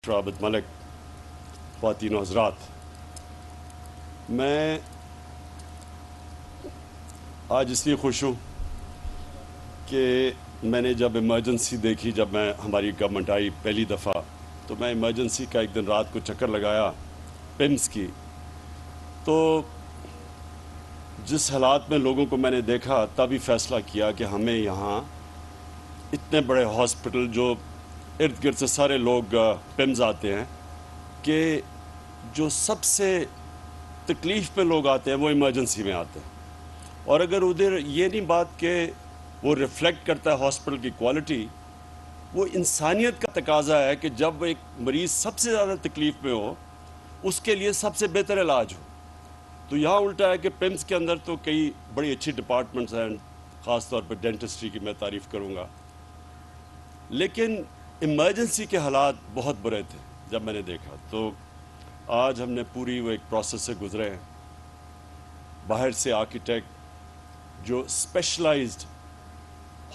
عابد ملک، خواتین و حضرات، میں آج اس لیے خوش ہوں کہ میں نے جب ایمرجنسی دیکھی، جب ہماری گورنمنٹ آئی پہلی دفعہ، تو میں ایمرجنسی کا ایک دن رات کو چکر لگایا پمس کی، تو جس حالات میں لوگوں کو میں نے دیکھا تب ہی فیصلہ کیا کہ ہمیں یہاں اتنے بڑے ہاسپٹل جو ارد گرد سے سارے لوگ پمز آتے ہیں، کہ جو سب سے تکلیف میں لوگ آتے ہیں وہ ایمرجنسی میں آتے ہیں، اور اگر ادھر یہ نہیں بات کہ وہ ریفلیکٹ کرتا ہے ہاسپٹل کی کوالٹی، وہ انسانیت کا تقاضا ہے کہ جب ایک مریض سب سے زیادہ تکلیف میں ہو اس کے لیے سب سے بہتر علاج ہو۔ تو یہاں الٹا ہے کہ پمس کے اندر تو کئی بڑی اچھی ڈپارٹمنٹس ہیں، خاص طور پہ ڈینٹسٹری کی میں تعریف کروں گا، لیکن ایمرجنسی کے حالات بہت برے تھے جب میں نے دیکھا۔ تو آج ہم نے پوری وہ ایک پروسیس سے گزرے ہیں، باہر سے آرکیٹیکٹ جو اسپیشلائزڈ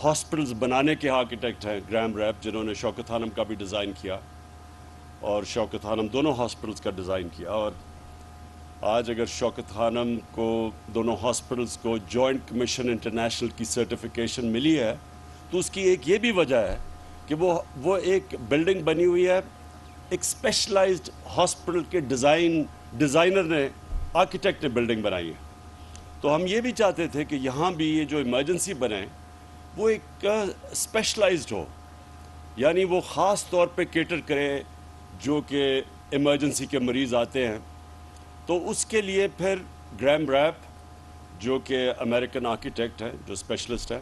ہاسپٹلز بنانے کے آرکیٹیکٹ ہیں، گریم ریپ، جنہوں نے شوکت خانم کا بھی ڈیزائن کیا اور شوکت خانم دونوں ہاسپٹلز کا ڈیزائن کیا، اور آج اگر شوکت خانم کو دونوں ہاسپٹلز کو جوائنٹ کمیشن انٹرنیشنل کی سرٹیفیکیشن ملی ہے، تو اس کی ایک یہ بھی وجہ ہے کہ وہ ایک بلڈنگ بنی ہوئی ہے ایک اسپیشلائزڈ ہاسپٹل کے ڈیزائنر نے، آرکیٹیکٹ نے بلڈنگ بنائی ہے۔ تو ہم یہ بھی چاہتے تھے کہ یہاں بھی یہ جو ایمرجنسی بنے وہ ایک اسپیشلائزڈ ہو، یعنی وہ خاص طور پہ کیٹر کرے جو کہ ایمرجنسی کے مریض آتے ہیں۔ تو اس کے لیے پھر گریم ریپ جو کہ امریکن آرکیٹیکٹ ہیں، جو اسپیشلسٹ ہیں،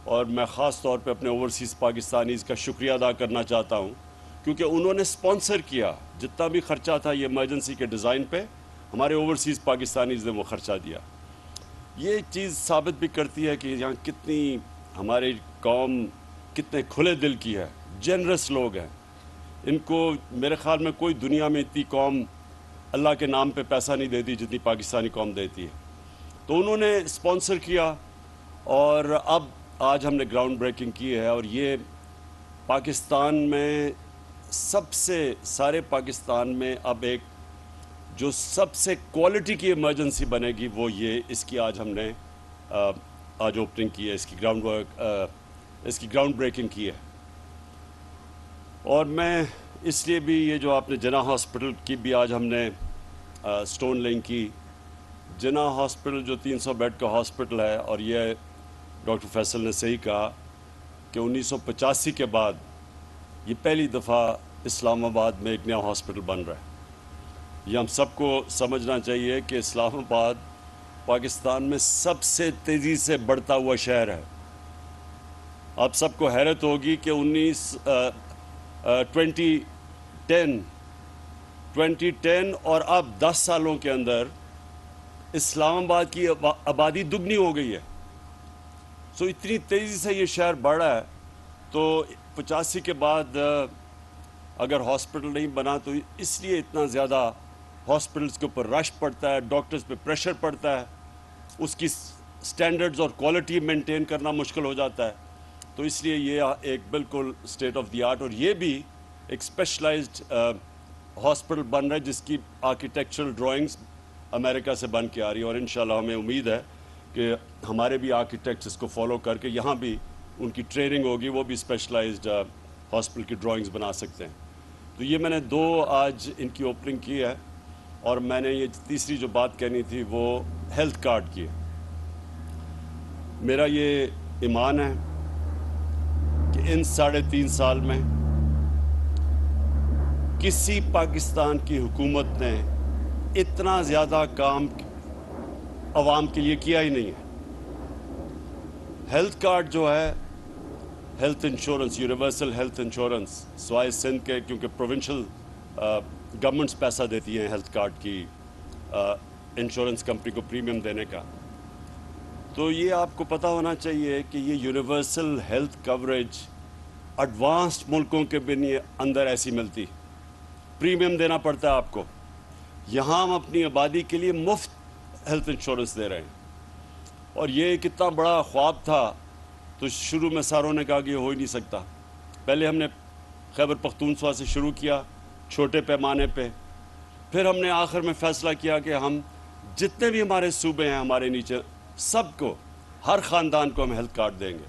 اور میں خاص طور پہ اپنے اوورسیز پاکستانیز کا شکریہ ادا کرنا چاہتا ہوں، کیونکہ انہوں نے سپانسر کیا، جتنا بھی خرچہ تھا یہ ایمرجنسی کے ڈیزائن پہ ہمارے اوورسیز پاکستانیز نے وہ خرچہ دیا۔ یہ ایک چیز ثابت بھی کرتی ہے کہ یہاں کتنی ہماری قوم کتنے کھلے دل کی ہے، جنرس لوگ ہیں۔ ان کو میرے خیال میں کوئی دنیا میں اتنی قوم اللہ کے نام پہ پیسہ نہیں دیتی جتنی پاکستانی قوم دیتی ہے۔ تو انہوں نے سپانسر کیا، اور اب آج ہم نے گراؤنڈ بریکنگ کی ہے، اور یہ پاکستان میں سب سے سارے پاکستان میں اب ایک جو سب سے کوالٹی کی ایمرجنسی بنے گی وہ یہ، اس کی آج ہم نے آج اوپننگ کی ہے، اس کی گراؤنڈ بریکنگ کی ہے۔ اور میں اس لیے بھی یہ جو آپ نے جناح ہاسپٹل کی بھی آج ہم نے سٹون لینگ کی، جناح ہاسپٹل جو 300 بیڈ کا ہاسپٹل ہے، اور یہ ڈاکٹر فیصل نے صحیح کہا کہ 1985 کے بعد یہ پہلی دفعہ اسلام آباد میں ایک نیا ہاسپٹل بن رہا ہے۔ یہ ہم سب کو سمجھنا چاہیے کہ اسلام آباد پاکستان میں سب سے تیزی سے بڑھتا ہوا شہر ہے۔ آپ سب کو حیرت ہوگی کہ 2010 اور اب 10 سالوں کے اندر اسلام آباد کی آبادی دگنی ہو گئی ہے۔ سو اتنی تیزی سے یہ شہر بڑھ رہا ہے، تو 85 کے بعد اگر ہاسپٹل نہیں بنا تو اس لیے اتنا زیادہ ہاسپٹلس کے اوپر رش پڑتا ہے، ڈاکٹرز پہ پریشر پڑتا ہے، اس کی سٹینڈرڈز اور کوالٹی مینٹین کرنا مشکل ہو جاتا ہے۔ تو اس لیے یہ ایک بالکل اسٹیٹ آف دی آرٹ، اور یہ بھی ایک اسپیشلائزڈ ہاسپٹل بن رہا ہے جس کی آرکیٹیکچرل ڈرائنگز امریکہ سے بن کے آ رہی ہے، اور انشاءاللہ ہمیں امید ہے کہ ہمارے بھی آرکیٹیکٹس اس کو فالو کر کے یہاں بھی ان کی ٹریننگ ہوگی، وہ بھی اسپیشلائزڈ ہاسپٹل کی ڈرائنگز بنا سکتے ہیں۔ تو یہ میں نے 2 آج ان کی اوپننگ کی ہے، اور میں نے یہ تیسری جو بات کہنی تھی وہ ہیلتھ کارڈ کی ہے۔ میرا یہ ایمان ہے کہ ان 3.5 سال میں کسی پاکستان کی حکومت نے اتنا زیادہ کام عوام کے لیے کیا ہی نہیں ہے۔ ہیلتھ کارڈ جو ہے، health insurance, universal health insurance, سوائے سندھ کے، کیونکہ پروونشل گورنمنٹس پیسہ دیتی ہیں ہیلتھ کارڈ کی انشورنس کمپنی کو پریمیم دینے کا، تو یہ آپ کو پتہ ہونا چاہیے کہ یہ یونیورسل ہیلتھ کوریج ایڈوانسڈ ملکوں کے بھی اندر ایسی ملتی، پریمیم دینا پڑتا ہے آپ کو۔ یہاں ہم اپنی آبادی کے لیے مفت ہیلتھ انشورنس دے رہے ہیں، اور یہ کتنا بڑا خواب تھا، تو شروع میں ساروں نے کہا کہ یہ ہو ہی نہیں سکتا۔ پہلے ہم نے خیبر پختونخوا سے شروع کیا چھوٹے پیمانے پہ، پھر ہم نے آخر میں فیصلہ کیا کہ ہم جتنے بھی ہمارے صوبے ہیں ہمارے نیچے سب کو، ہر خاندان کو ہم ہیلتھ کارڈ دیں گے۔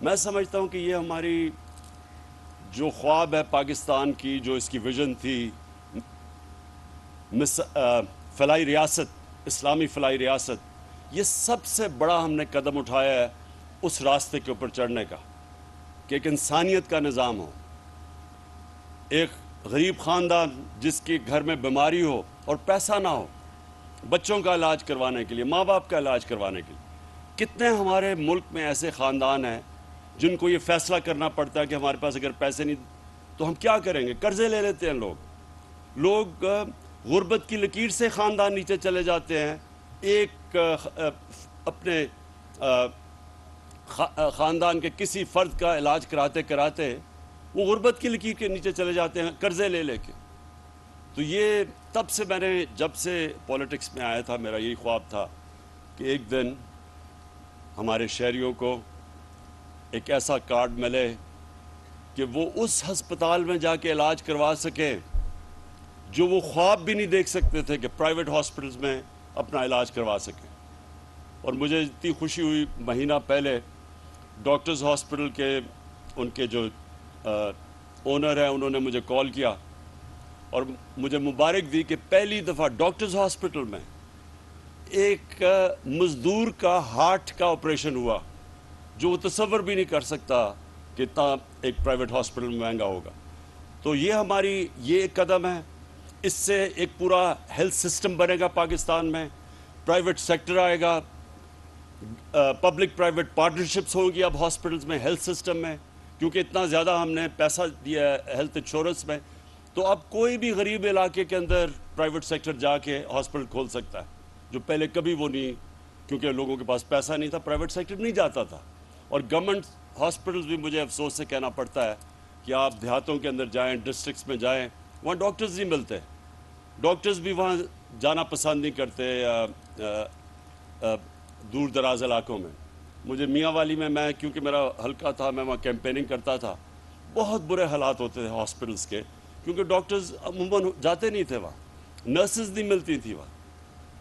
میں سمجھتا ہوں کہ یہ ہماری جو خواب ہے پاکستان کی، جو اس کی ویژن تھی، فلاحی ریاست، اسلامی فلاحی ریاست، یہ سب سے بڑا ہم نے قدم اٹھایا ہے اس راستے کے اوپر چڑھنے کا، کہ ایک انسانیت کا نظام ہو، ایک غریب خاندان جس کے گھر میں بیماری ہو اور پیسہ نہ ہو بچوں کا علاج کروانے کے لیے، ماں باپ کا علاج کروانے کے لیے۔ کتنے ہمارے ملک میں ایسے خاندان ہیں جن کو یہ فیصلہ کرنا پڑتا ہے کہ ہمارے پاس اگر پیسے نہیں تو ہم کیا کریں گے، قرضے لے لیتے ہیں لوگ غربت کی لکیر سے خاندان نیچے چلے جاتے ہیں، ایک اپنے خاندان کے کسی فرد کا علاج کراتے کراتے وہ غربت کی لکیر کے نیچے چلے جاتے ہیں قرضے لے لے کے۔ تو یہ تب سے میں نے جب سے پولیٹکس میں آیا تھا میرا یہی خواب تھا کہ ایک دن ہمارے شہریوں کو ایک ایسا کارڈ ملے کہ وہ اس ہسپتال میں جا کے علاج کروا سکے جو وہ خواب بھی نہیں دیکھ سکتے تھے کہ پرائیویٹ ہاسپٹلز میں اپنا علاج کروا سکیں۔ اور مجھے اتنی خوشی ہوئی، مہینہ پہلے ڈاکٹرز ہاسپٹل کے ان کے جو اونر ہیں انہوں نے مجھے کال کیا اور مجھے مبارک دی کہ پہلی دفعہ ڈاکٹرز ہاسپٹل میں ایک مزدور کا ہارٹ کا آپریشن ہوا جو وہ تصور بھی نہیں کر سکتا کہ اتنا ایک پرائیویٹ ہاسپٹل میں مہنگا ہوگا۔ تو یہ ہماری یہ ایک قدم ہے، اس سے ایک پورا ہیلتھ سسٹم بنے گا پاکستان میں، پرائیویٹ سیکٹر آئے گا، پبلک پرائیویٹ پارٹنرشپس ہوں گی اب ہاسپٹلز میں، ہیلتھ سسٹم میں، کیونکہ اتنا زیادہ ہم نے پیسہ دیا ہے ہیلتھ انشورنس میں۔ تو اب کوئی بھی غریب علاقے کے اندر پرائیویٹ سیکٹر جا کے ہاسپٹل کھول سکتا ہے، جو پہلے کبھی وہ نہیں، کیونکہ لوگوں کے پاس پیسہ نہیں تھا، پرائیویٹ سیکٹر نہیں جاتا تھا۔ اور گورنمنٹ ہاسپٹلز بھی مجھے افسوس سے کہنا پڑتا ہے کہ آپ دیہاتوں کے اندر جائیں، ڈسٹرکٹس میں جائیں، وہاں ڈاکٹرز نہیں ملتے، ڈاکٹرز بھی وہاں جانا پسند نہیں کرتے دور دراز علاقوں میں۔ مجھے میاں والی میں کیونکہ میرا حلقہ تھا، میں وہاں کیمپیننگ کرتا تھا، بہت برے حالات ہوتے تھے ہاسپٹلز کے، کیونکہ ڈاکٹرز عموماً جاتے نہیں تھے وہاں، نرسز نہیں ملتی تھی وہاں۔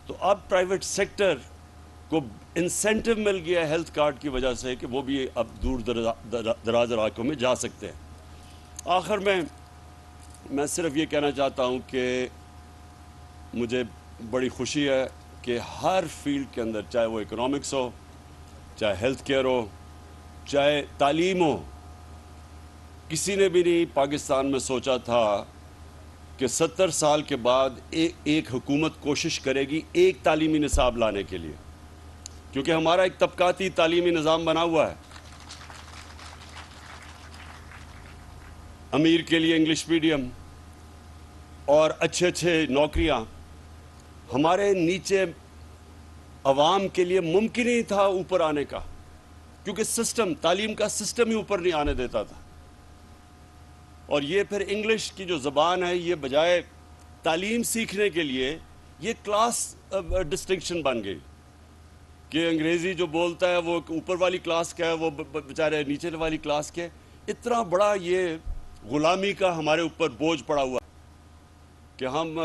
تو اب پرائیویٹ سیکٹر کو انسینٹو مل گیا ہیلتھ کارڈ کی وجہ سے کہ وہ بھی اب دور دراز علاقوں میں جا سکتے ہیں۔ آخر میں صرف یہ کہنا چاہتا ہوں کہ مجھے بڑی خوشی ہے کہ ہر فیلڈ کے اندر، چاہے وہ اکنامکس ہو، چاہے ہیلتھ کیئر ہو، چاہے تعلیم ہو، کسی نے بھی نہیں پاکستان میں سوچا تھا کہ 70 سال کے بعد ایک حکومت کوشش کرے گی ایک تعلیمی نصاب لانے کے لیے، کیونکہ ہمارا ایک طبقاتی تعلیمی نظام بنا ہوا ہے۔ امیر کے لیے انگلش میڈیم اور اچھے نوکریاں، ہمارے نیچے عوام کے لیے ممکن ہی تھا اوپر آنے کا، کیونکہ سسٹم، تعلیم کا سسٹم ہی اوپر نہیں آنے دیتا تھا۔ اور یہ پھر انگلش کی جو زبان ہے، یہ بجائے تعلیم سیکھنے کے لیے یہ کلاس ڈسٹنکشن بن گئی کہ انگریزی جو بولتا ہے وہ اوپر والی کلاس کا ہے، وہ بیچارے نیچے والی کلاس کے۔ اتنا بڑا یہ غلامی کا ہمارے اوپر بوجھ پڑا ہوا کہ ہم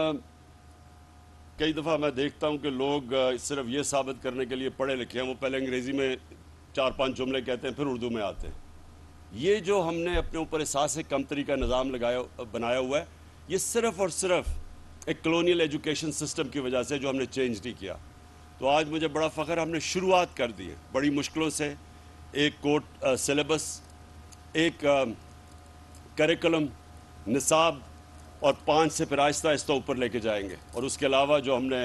کئی دفعہ میں دیکھتا ہوں کہ لوگ صرف یہ ثابت کرنے کے لیے پڑھے لکھے ہیں، وہ پہلے انگریزی میں 4-5 جملے کہتے ہیں پھر اردو میں آتے ہیں۔ یہ جو ہم نے اپنے اوپر احساس کمتری کا نظام بنایا ہوا ہے، یہ صرف اور صرف ایک کلونیل ایجوکیشن سسٹم کی وجہ سے جو ہم نے چینج نہیں کیا۔ تو آج مجھے بڑا فخر ہے، ہم نے شروعات کر دی ہے بڑی مشکلوں سے، ایک سلیبس، ایک کریکولم، نصاب، اور 5 سے پھر آہستہ آہستہ اوپر لے کے جائیں گے۔ اور اس کے علاوہ جو ہم نے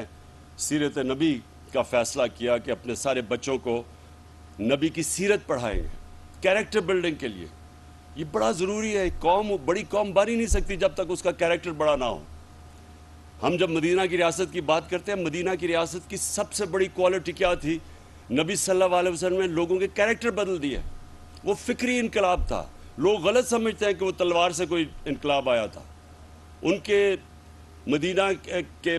سیرت نبی کا فیصلہ کیا کہ اپنے سارے بچوں کو نبی کی سیرت پڑھائیں گے، کیریکٹر بلڈنگ کے لیے۔ یہ بڑا ضروری ہے، بڑی قوم بن ہی نہیں سکتی جب تک اس کا کیریکٹر بڑا نہ ہو۔ ہم جب مدینہ کی ریاست کی بات کرتے ہیں، مدینہ کی ریاست کی سب سے بڑی کوالٹی کیا تھی؟ نبی صلی اللہ علیہ وسلم نے لوگوں کے کیریکٹر بدل دیے۔ وہ فکری انقلاب تھا۔ لوگ غلط سمجھتے ہیں کہ وہ تلوار سے کوئی انقلاب آیا تھا۔ ان کے مدینہ کے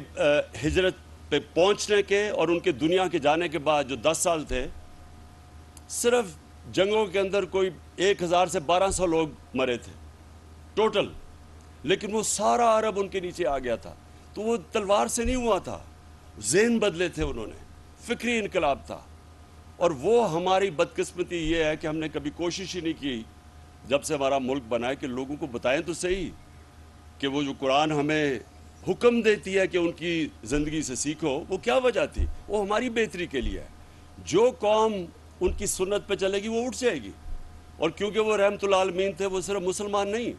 ہجرت پہ پہنچنے کے اور ان کے دنیا کے جانے کے بعد جو 10 سال تھے، صرف جنگوں کے اندر کوئی 1000 سے 1200 لوگ مرے تھے، ٹوٹل، لیکن وہ سارا عرب ان کے نیچے آ گیا تھا. تو وہ تلوار سے نہیں ہوا تھا، ذہن بدلے تھے انہوں نے، فکری انقلاب تھا. اور وہ ہماری بدقسمتی یہ ہے کہ ہم نے کبھی کوشش ہی نہیں کی جب سے ہمارا ملک بنا ہے کہ لوگوں کو بتائیں تو صحیح کہ وہ جو قرآن ہمیں حکم دیتی ہے کہ ان کی زندگی سے سیکھو، وہ کیا وجہ تھی؟ وہ ہماری بہتری کے لیے ہے. جو قوم ان کی سنت پہ چلے گی وہ اٹھ جائے گی. اور کیونکہ وہ رحمت العالمین تھے، وہ صرف مسلمان نہیں،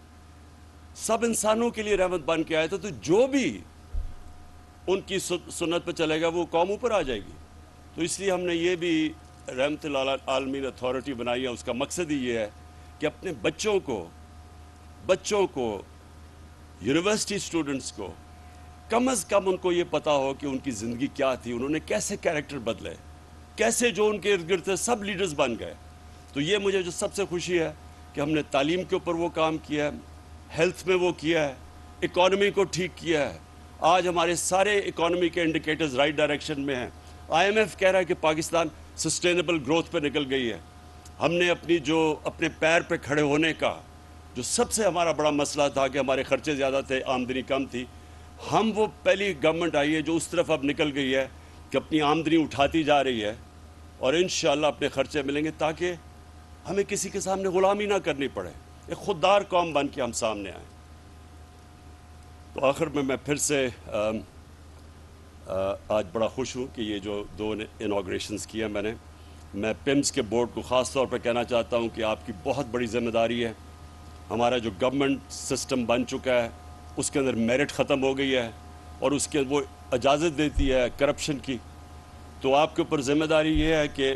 سب انسانوں کے لیے رحمت بن کے آئے تھے. تو جو بھی ان کی سنت پہ چلے گا وہ قوم اوپر آ جائے گی. تو اس لیے ہم نے یہ بھی رحمت العالمین اتھارٹی بنائی ہے. اس کا مقصد ہی یہ ہے کہ اپنے بچوں کو یونیورسٹی اسٹوڈنٹس کو کم از کم ان کو یہ پتا ہو کہ ان کی زندگی کیا تھی، انہوں نے کیسے کیریکٹر بدلے، کیسے جو ان کے ارد گرد تھے سب لیڈرز بن گئے. تو یہ مجھے جو سب سے خوشی ہے کہ ہم نے تعلیم کے اوپر وہ کام کیا ہے، ہیلتھ میں وہ کیا ہے، اکانومی کو ٹھیک کیا ہے. آج ہمارے سارے اکانومی کے انڈیکیٹرز رائٹ ڈائریکشن میں ہیں. آئی ایم ایف کہہ رہا ہے کہ پاکستان سسٹینیبل گروتھ پہ نکل گئی ہے. ہم نے اپنے پیر پہ کھڑے ہونے کا جو سب سے ہمارا بڑا مسئلہ تھا کہ ہمارے خرچے زیادہ تھے، آمدنی کم تھی، ہم وہ پہلی گورنمنٹ آئی ہے جو اس طرف اب نکل گئی ہے کہ اپنی آمدنی اٹھاتی جا رہی ہے اور انشاءاللہ اپنے خرچے ملیں گے تاکہ ہمیں کسی کے سامنے غلامی نہ کرنی پڑے، ایک خوددار قوم بن کے ہم سامنے آئیں. تو آخر میں پھر سے آج بڑا خوش ہوں کہ یہ جو 2 انوگریشنز کیا میں پمز کے بورڈ کو خاص طور پہ کہنا چاہتا ہوں کہ آپ کی بہت بڑی ذمہ داری ہے. ہمارا جو گورنمنٹ سسٹم بن چکا ہے اس کے اندر میرٹ ختم ہو گئی ہے اور اس کے وہ اجازت دیتی ہے کرپشن کی. تو آپ کے اوپر ذمہ داری یہ ہے کہ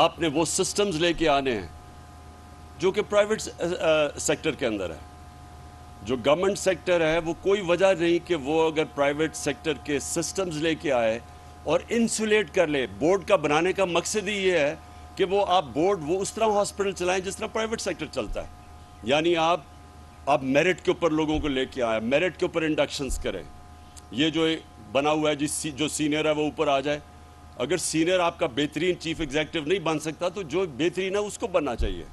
آپ نے وہ سسٹمز لے کے آنے ہیں جو کہ پرائیویٹ سیکٹر کے اندر ہے. جو گورنمنٹ سیکٹر ہے وہ کوئی وجہ نہیں کہ وہ اگر پرائیویٹ سیکٹر کے سسٹمز لے کے آئے اور انسولیٹ کر لے. بورڈ کا بنانے کا مقصد ہی یہ ہے کہ وہ بورڈ اس طرح ہاسپٹل چلائیں جس طرح پرائیویٹ سیکٹر چلتا ہے. یعنی آپ میرٹ کے اوپر لوگوں کو لے کے آئیں، میرٹ کے اوپر انڈکشنز کریں. یہ جو بنا ہوا ہے جو سینئر ہے وہ اوپر آ جائے. اگر سینئر آپ کا بہترین چیف ایگزیکٹو نہیں بن سکتا تو جو بہترین ہے اس کو بننا چاہیے.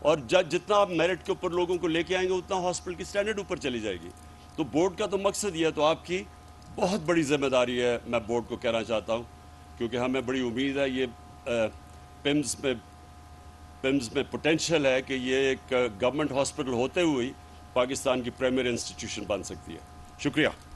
اور جتنا آپ میرٹ کے اوپر لوگوں کو لے کے آئیں گے اتنا ہاسپٹل کی سٹینڈرڈ اوپر چلی جائے گی. تو بورڈ کا تو مقصد یہ ہے. تو آپ کی بہت بڑی ذمہ داری ہے، میں بورڈ کو کہنا چاہتا ہوں، کیونکہ ہمیں بڑی امید ہے یہ پمز میں پوٹینشیل ہے کہ یہ ایک گورنمنٹ ہاسپٹل ہوتے ہوئے پاکستان کی پرائمری انسٹیٹیوشن بن سکتی ہے. شکریہ.